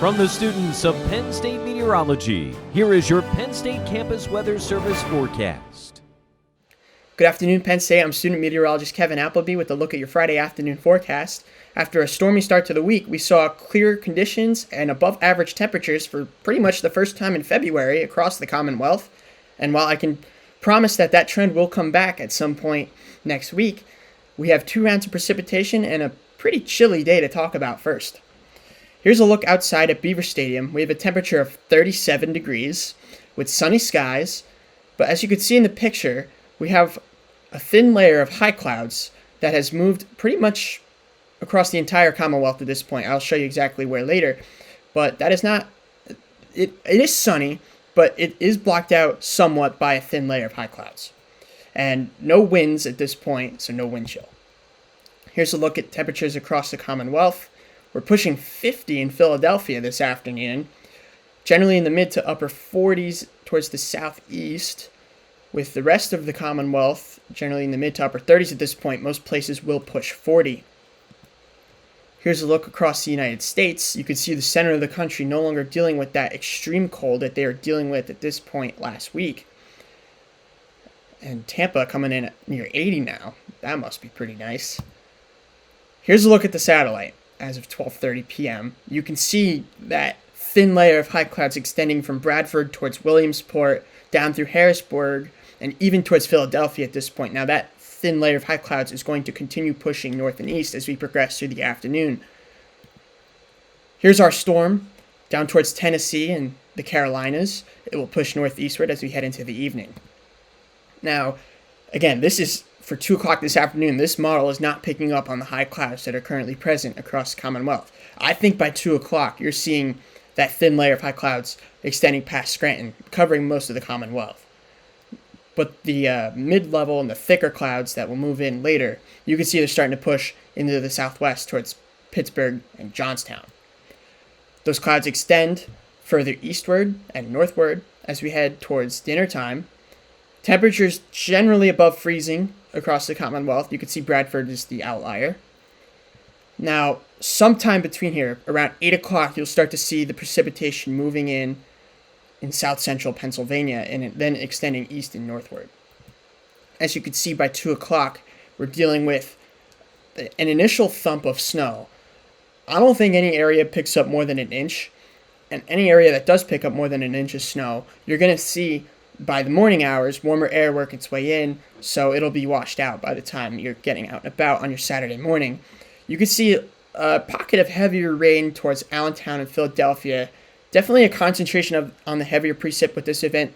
From the students of Penn State Meteorology, here is your Penn State Campus Weather Service forecast. Good afternoon, Penn State. I'm student meteorologist Kevin Appleby with a look at your Friday afternoon forecast. After a stormy start to the week, we saw clear conditions and above average temperatures for pretty much the first time in February across the Commonwealth. And while I can promise that that trend will come back at some point next week, we have 2 rounds of precipitation and a pretty chilly day to talk about first. Here's a look outside at Beaver Stadium. We have a temperature of 37 degrees with sunny skies, but as you can see in the picture, we have a thin layer of high clouds that has moved pretty much across the entire Commonwealth at this point. I'll show you exactly where later, but that is not, it is sunny, but it is blocked out somewhat by a thin layer of high clouds. And no winds at this point, so no wind chill. Here's a look at temperatures across the Commonwealth. We're pushing 50 in Philadelphia this afternoon, generally in the mid to upper 40s towards the southeast, with the rest of the Commonwealth generally in the mid to upper 30s at this point. Most places will push 40. Here's a look across the United States. You can see the center of the country no longer dealing with that extreme cold that they were dealing with at this point last week. And Tampa coming in at near 80 now. That must be pretty nice. Here's a look at the satellite. As of 12:30 p.m., you can see that thin layer of high clouds extending from Bradford towards Williamsport, down through Harrisburg, and even towards Philadelphia at this point. Now that thin layer of high clouds is going to continue pushing north and east as we progress through the afternoon. Here's our storm down towards Tennessee and the Carolinas. It will push northeastward as we head into the evening. Now, again, this is for 2 o'clock this afternoon. This model is not picking up on the high clouds that are currently present across the Commonwealth. I think by 2 o'clock, you're seeing that thin layer of high clouds extending past Scranton, covering most of the Commonwealth. But the mid-level and the thicker clouds that will move in later, you can see they're starting to push into the southwest towards Pittsburgh and Johnstown. Those clouds extend further eastward and northward as we head towards dinner time. Temperatures generally above freezing across the Commonwealth. You can see Bradford is the outlier. Now, sometime between here, around 8 o'clock, you'll start to see the precipitation moving in south central Pennsylvania and then extending east and northward. As you can see by 2 o'clock, we're dealing with an initial thump of snow. I don't think any area picks up more than an inch, and any area that does pick up more than an inch of snow, you're going to see by the morning hours, warmer air work its way in, so it'll be washed out by the time you're getting out and about on your Saturday morning. You can see a pocket of heavier rain towards Allentown and Philadelphia. Definitely a concentration on the heavier precip with this event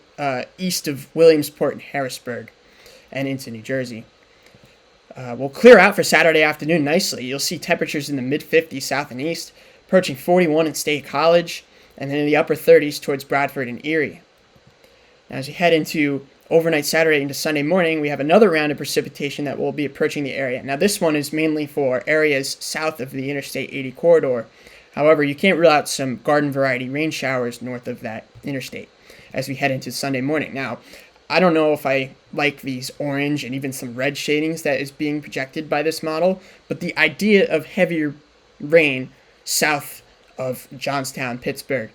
east of Williamsport and Harrisburg and into New Jersey. We'll clear out for Saturday afternoon nicely. You'll see temperatures in the mid-50s south and east, approaching 41 in State College, and then in the upper 30s towards Bradford and Erie. Now, as we head into overnight Saturday into Sunday morning, we have another round of precipitation that will be approaching the area. Now, this one is mainly for areas south of the Interstate 80 corridor. However, you can't rule out some garden variety rain showers north of that interstate as we head into Sunday morning. Now, I don't know if I like these orange and even some red shadings that is being projected by this model, but the idea of heavier rain south of Johnstown, Pittsburgh,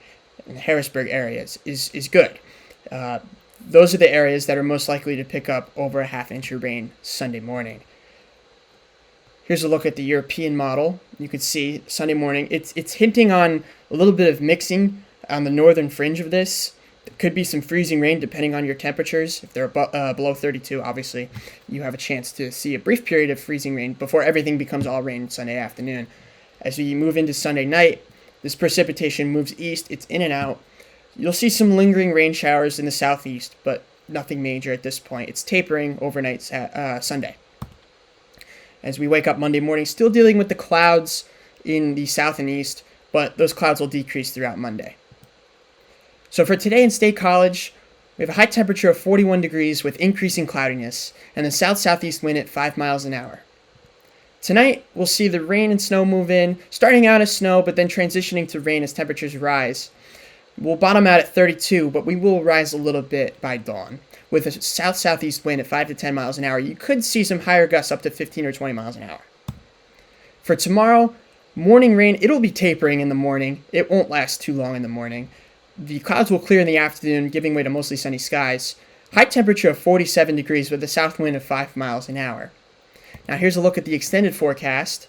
and the Harrisburg areas is good. Those are the areas that are most likely to pick up over a half-inch of rain Sunday morning. Here's a look at the European model. You can see Sunday morning, it's hinting on a little bit of mixing on the northern fringe of this. There could be some freezing rain depending on your temperatures. If they're below 32, obviously, you have a chance to see a brief period of freezing rain before everything becomes all rain Sunday afternoon. As we move into Sunday night, this precipitation moves east. It's in and out. You'll see some lingering rain showers in the southeast, but nothing major at this point. It's tapering overnight Sunday. As we wake up Monday morning, still dealing with the clouds in the south and east, but those clouds will decrease throughout Monday. So for today in State College, we have a high temperature of 41 degrees with increasing cloudiness, and the south-southeast wind at 5 miles an hour. Tonight, we'll see the rain and snow move in, starting out as snow, but then transitioning to rain as temperatures rise. We'll bottom out at 32, but we will rise a little bit by dawn. With a south-southeast wind at 5 to 10 miles an hour, you could see some higher gusts up to 15 or 20 miles an hour. For tomorrow, Morning rain, it'll be tapering in the morning. It won't last too long in the morning. The clouds will clear in the afternoon, giving way to mostly sunny skies. High temperature of 47 degrees with a south wind of 5 miles an hour. Now here's a look at the extended forecast.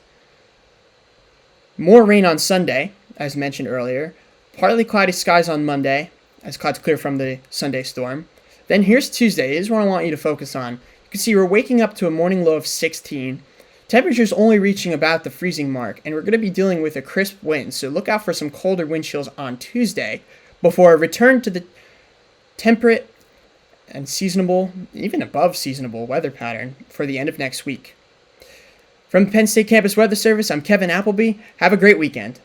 More rain on Sunday, as mentioned earlier. Partly cloudy skies on Monday, as clouds clear from the Sunday storm. Then here's Tuesday. This is what I want you to focus on. You can see we're waking up to a morning low of 16. Temperatures only reaching about the freezing mark, and we're going to be dealing with a crisp wind, so look out for some colder wind chills on Tuesday before a return to the temperate and seasonable, even above seasonable weather pattern for the end of next week. From the Penn State Campus Weather Service, I'm Kevin Appleby. Have a great weekend.